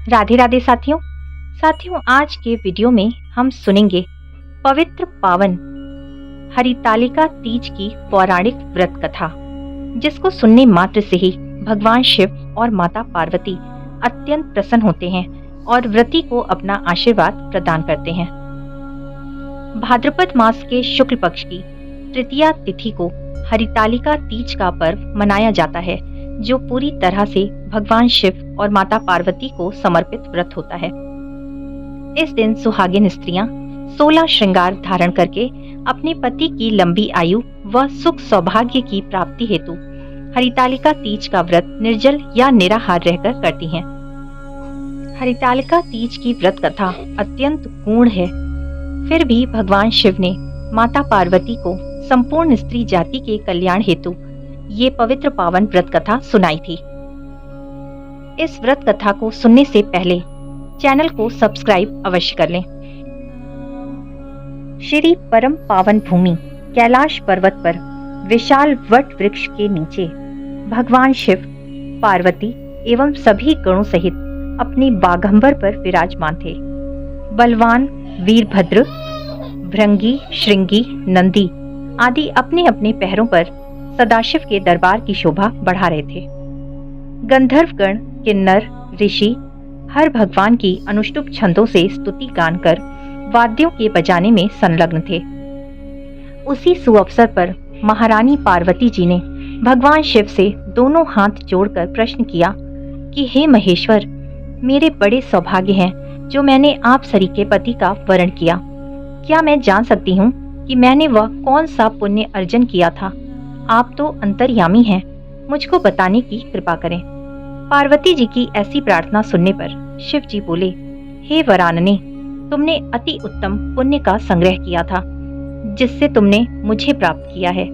राधे राधे साथियों। आज के वीडियो में हम सुनेंगे पवित्र पावन हरितालिका तीज की पौराणिक व्रत कथा, जिसको सुनने मात्र से ही भगवान शिव और माता पार्वती अत्यंत प्रसन्न होते हैं और व्रती को अपना आशीर्वाद प्रदान करते हैं। भाद्रपद मास के शुक्ल पक्ष की तृतीया तिथि को हरितालिका तीज का पर्व मनाया जाता है, जो पूरी तरह से भगवान शिव और माता पार्वती को समर्पित व्रत होता है। इस दिन सुहागिन स्त्रियां 16 श्रृंगार धारण करके अपने पति की लंबी आयु व सुख सौभाग्य की प्राप्ति हेतु हरितालिका तीज का व्रत निर्जल या निराहार रहकर करती हैं। हरितालिका तीज की व्रत कथा अत्यंत गूढ़ है, फिर भी भगवान शिव ने माता पार्वती को संपूर्ण स्त्री जाति के कल्याण हेतु ये पवित्र पावन व्रत कथा सुनाई थी। इस व्रत कथा को सुनने से पहले चैनल को सब्सक्राइब अवश्य कर लें। श्री परम पावन भूमि कैलाश पर्वत पर विशाल वट वृक्ष के नीचे भगवान शिव, पार्वती एवं सभी गणों सहित अपने बाघंबर पर विराजमान थे। बलवान वीरभद्र, भृंगी, श्रृंगी, नंदी आदि अपने अपने पैरों पर सदाशिव के दरबार की शोभा बढ़ा रहे थे। गंधर्वगण, किन्नर, ऋषि हर भगवान की अनुष्टुप छंदों से स्तुति गान कर वाद्यों के बजाने में संलग्न थे। उसी सुअवसर पर महारानी पार्वती जी ने भगवान शिव से दोनों हाथ जोड़कर प्रश्न किया कि हे महेश्वर, मेरे बड़े सौभाग्य हैं जो मैंने आप सरीखे पति का वरण किया। क्या मैं जान सकती हूँ कि मैंने वह कौन सा पुण्य अर्जन किया था? आप तो अंतर्यामी हैं, मुझको बताने की कृपा करें। पार्वती जी की ऐसी प्रार्थना सुनने पर शिव जी बोले, हे वरानने, तुमने अति उत्तम पुण्य का संग्रह किया था, जिससे तुमने मुझे प्राप्त किया है।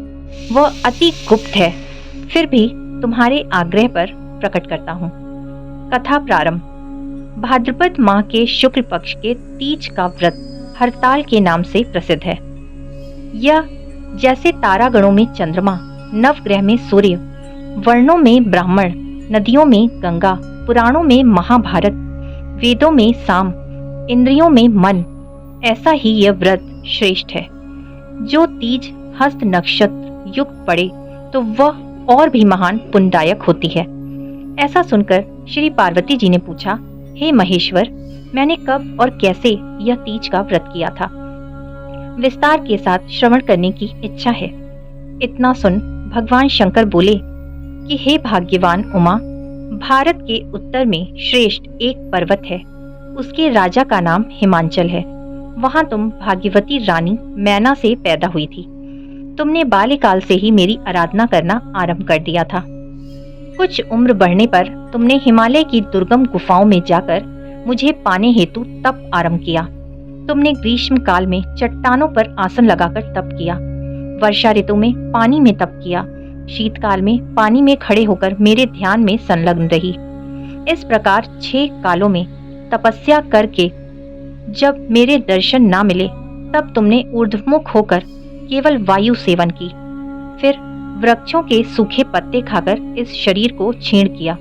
वह अति गुप्त है, फिर भी तुम्हारे आग्रह पर प्रकट करता हूँ। कथा प्रारंभ। भाद्रपद माह के शुक्ल पक्ष के तीज का व्रत हरताल के नाम से प्रसिद्ध है। यह जैसे तारागणों में चंद्रमा, नवग्रह में सूर्य, वर्णों में ब्राह्मण, नदियों में गंगा, पुराणों में महाभारत, वेदों में साम, इंद्रियों में मन, ऐसा ही यह व्रत श्रेष्ठ है। जो तीज हस्त नक्षत्र युक्त पड़े तो वह और भी महान पुण्यदायक होती है। ऐसा सुनकर श्री पार्वती जी ने पूछा, हे महेश्वर, मैंने कब और कैसे यह तीज का व्रत किया था? विस्तार के साथ श्रवण करने की इच्छा है। इतना सुन भगवान शंकर बोले कि हे भाग्यवान उमा, भारत के उत्तर में श्रेष्ठ एक पर्वत है, उसके राजा का नाम हिमांचल है। वहां तुम भाग्यवती रानी मैना से पैदा हुई थी। तुमने बाल्यकाल से ही मेरी आराधना करना आरंभ कर दिया था। कुछ उम्र बढ़ने पर तुमने हिमालय की दुर्गम गुफाओं में जाकर मुझे पाने हेतु तप आरंभ किया। तुमने ग्रीष्म काल में चट्टानों पर आसन लगाकर तप किया, वर्षा ऋतु में पानी में तप किया, शीतकाल में पानी में खड़े होकर मेरे ध्यान में संलग्न रही। इस प्रकार 6 कालों में तपस्या करके जब मेरे दर्शन ना मिले, तब तुमने ऊर्ध्वमुख होकर केवल वायु सेवन की, फिर वृक्षों के सूखे पत्ते खाकर इस शरीर को छीण किया।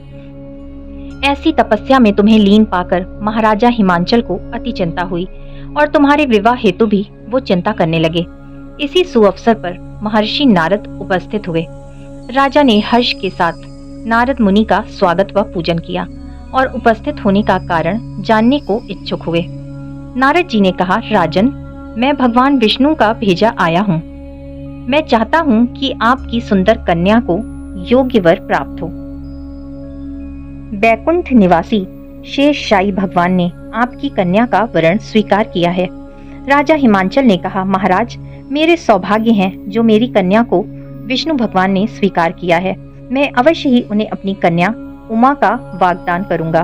ऐसी तपस्या में तुम्हें लीन पाकर महाराजा हिमांचल को अति चिंता हुई और तुम्हारे विवाह हेतु भी वो चिंता करने लगे। इसी सुअवसर पर महर्षि नारद उपस्थित हुए। राजा ने हर्ष के साथ नारद मुनि का स्वागत व पूजन किया और उपस्थित होने का कारण जानने को इच्छुक हुए। नारद जी ने कहा, राजन, मैं भगवान विष्णु का भेजा आया हूँ। मैं चाहता हूँ कि आपकी सुंदर कन्या को योग्य वर प्राप्त हो। बैकुंठ निवासी शेषशायी भगवान ने आपकी कन्या का वरण स्वीकार किया है। राजा हिमांचल ने कहा, महाराज, मेरे सौभाग्य हैं जो मेरी कन्या को विष्णु भगवान ने स्वीकार किया है। मैं अवश्य ही उन्हें अपनी कन्या उमा का वाग्दान करूंगा।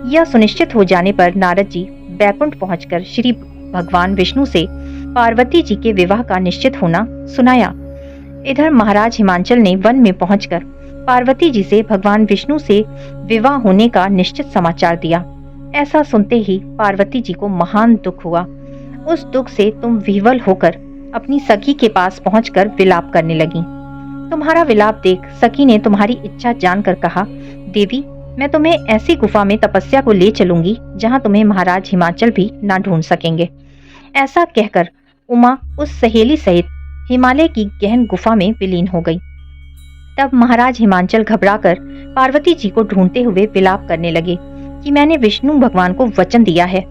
यह सुनिश्चित हो जाने पर नारद जी बैकुंठ पहुंचकर श्री भगवान विष्णु से पार्वती जी के विवाह का निश्चित होना सुनाया। इधर महाराज हिमांचल ने वन में पहुंचकर पार्वती जी से भगवान विष्णु से विवाह होने का निश्चित समाचार दिया। ऐसा सुनते ही पार्वती जी को महान दुख हुआ। उस दुख से तुम विह्वल होकर अपनी सखी के पास पहुंचकर विलाप करने लगी। तुम्हारा विलाप देख सखी ने तुम्हारी इच्छा जानकर कहा, देवी, मैं तुम्हें ऐसी गुफा में तपस्या को ले चलूंगी जहां तुम्हें महाराज हिमाचल भी ना ढूंढ सकेंगे। ऐसा कहकर उमा उस सहेली सहित हिमालय की गहन गुफा में विलीन हो गई। तब महाराज हिमाचल घबराकर पार्वती जी को ढूंढते हुए विलाप करने लगे कि मैंने विष्णु भगवान को वचन दिया है,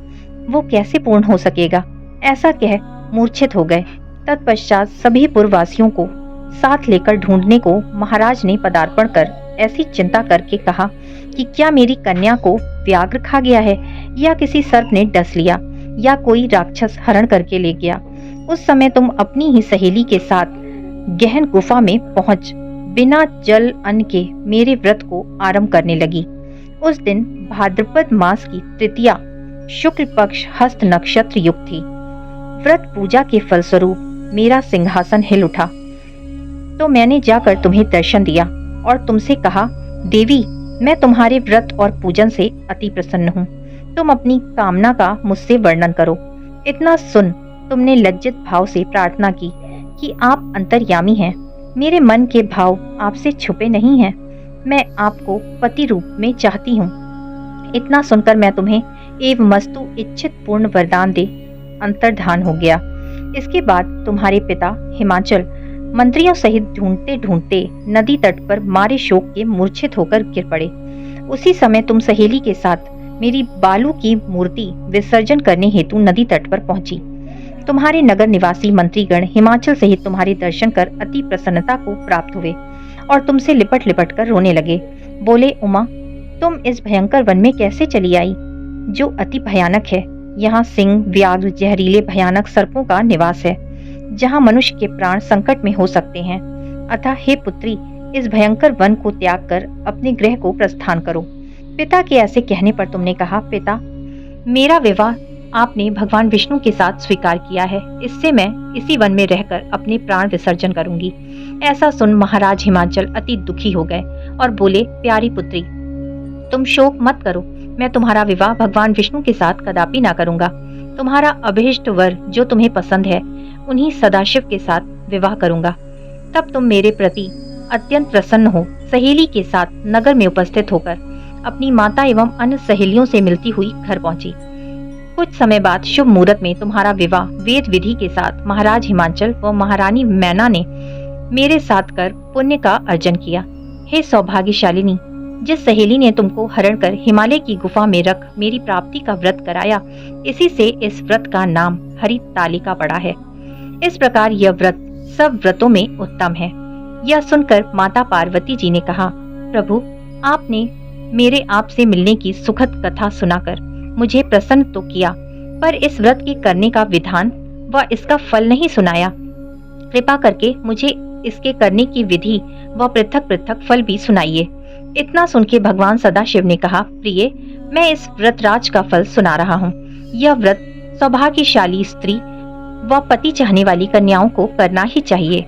वो कैसे पूर्ण हो सकेगा। ऐसा कह मूर्छित हो गए। तत्पश्चात सभी पुरवासियों को साथ लेकर ढूंढने को महाराज ने पदार्पण कर ऐसी चिंता करके कहा कि क्या मेरी कन्या को व्याघ्र खा गया है, या किसी सर्प ने डस लिया, या कोई राक्षस हरण करके ले गया। उस समय तुम अपनी ही सहेली के साथ गहन गुफा में पहुंच बिना जल अन्न के मेरे व्रत को आरंभ करने लगी। उस दिन भाद्रपद मास की तृतीया शुक्ल पक्ष हस्त नक्षत्र युक्त थी। व्रत पूजा के फलस्वरूप मेरा सिंहासन हिल उठा, तो मैंने जाकर तुम्हें दर्शन दिया और तुमसे कहा, देवी, मैं तुम्हारे व्रत और पूजन से अति प्रसन्न हूँ। तुम अपनी कामना का मुझसे वर्णन करो। इतना सुन तुमने लज्जित भाव से प्रार्थना की कि आप अंतर्यामी हैं। मेरे मन के भाव आपसे छुपे नहीं हैं। मैं आपको पति रूप में चाहती हूँ। इतना सुनकर मैं तुम्हें एवं मस्तु इच्छित पूर्ण वरदान दे अंतर्धान हो गया। इसके बाद तुम्हारे पिता हिमाचल मंत्रियों सहित ढूंढते ढूंढते नदी तट पर मारे शोक के मूर्छित होकर गिर पड़े। उसी समय तुम सहेली के साथ मेरी बालू की मूर्ति विसर्जन करने हेतु नदी तट पर पहुंची। तुम्हारे नगर निवासी मंत्रीगण हिमाचल सहित तुम्हारे दर्शन कर अति प्रसन्नता को प्राप्त हुए और तुमसे लिपट लिपट कर रोने लगे। बोले, उमा, तुम इस भयंकर वन में कैसे चली आई, जो अति भयानक है। यहाँ सिंह, व्याघ्र, जहरीले भयानक सर्पों का निवास है, जहाँ मनुष्य के प्राण संकट में हो सकते हैं। अतः हे पुत्री, इस भयंकर वन को त्याग कर अपने गृह को प्रस्थान करो। पिता के ऐसे कहने पर तुमने कहा, पिता, मेरा विवाह आपने भगवान विष्णु के साथ स्वीकार किया है। इससे मैं इसी वन में रहकर अपने प्राण विसर्जन करूंगी। ऐसा सुन महाराज हिमाचल अति दुखी हो गए और बोले, प्यारी पुत्री, तुम शोक मत करो। मैं तुम्हारा विवाह भगवान विष्णु के साथ कदापि ना करूंगा। तुम्हारा अभीष्ट वर जो तुम्हें पसंद है, उन्हीं सदाशिव के साथ विवाह करूंगा। तब तुम मेरे प्रति अत्यंत प्रसन्न हो सहेली के साथ नगर में उपस्थित होकर अपनी माता एवं अन्य सहेलियों से मिलती हुई घर पहुंची। कुछ समय बाद शुभ मुहूर्त में तुम्हारा विवाह वेद विधि के साथ महाराज हिमाचल व महारानी मैना ने मेरे साथ कर पुण्य का अर्जन किया। हे सौभाग्यशालिनी, जिस सहेली ने तुमको हरण कर हिमालय की गुफा में रख मेरी प्राप्ति का व्रत कराया, इसी से इस व्रत का नाम हरितालिका पड़ा है। इस प्रकार यह व्रत सब व्रतों में उत्तम है। यह सुनकर माता पार्वती जी ने कहा, प्रभु, आपने मेरे आपसे मिलने की सुखद कथा सुनाकर मुझे प्रसन्न तो किया, पर इस व्रत के करने का विधान व इसका फल नहीं सुनाया। कृपा करके मुझे इसके करने की विधि व पृथक पृथक फल भी सुनाइए। इतना सुन के भगवान सदाशिव ने कहा, प्रिय, मैं इस व्रतराज का फल सुना रहा हूँ। यह व्रत सौभाग्यशाली स्त्री व पति चाहने वाली कन्याओं को करना ही चाहिए।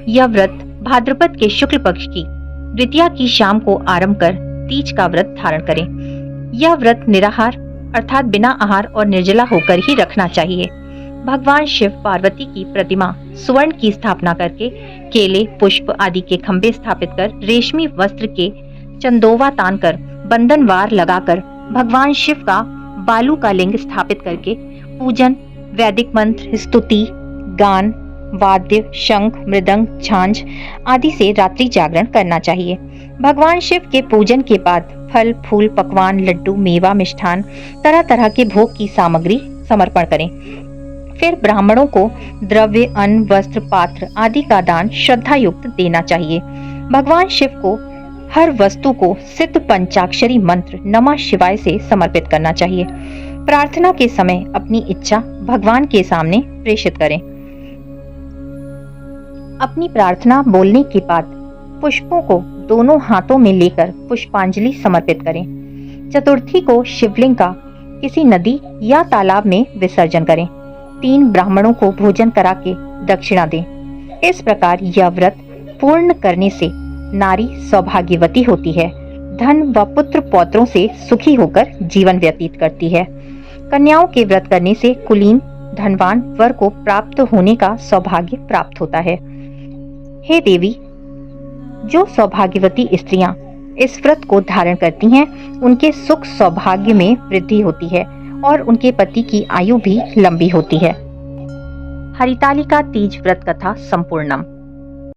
यह व्रत भाद्रपद के शुक्ल पक्ष की द्वितीया की शाम को आरंभ कर तीज का व्रत धारण करें। यह व्रत निराहार अर्थात बिना आहार और निर्जला होकर ही रखना चाहिए। भगवान शिव पार्वती की प्रतिमा सुवर्ण की स्थापना करके केले, पुष्प आदि के खंभे स्थापित कर रेशमी वस्त्र के चंदोवा तान कर बंधनवार लगाकर भगवान शिव का बालू का लिंग स्थापित करके पूजन, वैदिक मंत्र, स्तुति, गान, वाद्य, शंख, मृदंग, झांझ आदि से रात्रि जागरण करना चाहिए। भगवान शिव के पूजन के बाद फल, फूल, पकवान, लड्डू, मेवा, मिष्ठान, तरह तरह के भोग की सामग्री समर्पण करें। फिर ब्राह्मणों को द्रव्य, अन्न, वस्त्र, पात्र आदि का दान श्रद्धा युक्त देना चाहिए। भगवान शिव को हर वस्तु को सिद्ध पंचाक्षरी मंत्र नमः शिवाय से समर्पित करना चाहिए। प्रार्थना के समय अपनी इच्छा भगवान के सामने प्रेषित करें। अपनी प्रार्थना बोलने के बाद पुष्पों को दोनों हाथों में लेकर पुष्पांजलि समर्पित करें। चतुर्थी को शिवलिंग का किसी नदी या तालाब में विसर्जन करें। 3 ब्राह्मणों को भोजन करा के दक्षिणा दें। इस प्रकार यह व्रत पूर्ण करने से नारी सौभाग्यवती होती है, धन व पुत्र पौत्रों से सुखी होकर जीवन व्यतीत करती है। कन्याओं के व्रत करने से कुलीन धनवान वर को प्राप्त होने का सौभाग्य प्राप्त होता है। हे देवी, जो सौभाग्यवती स्त्रियां इस व्रत को धारण करती हैं, उनके सुख सौभाग्य में वृद्धि होती है और उनके पति की आयु भी लंबी होती है। हरितालिका तीज व्रत कथा संपूर्णम।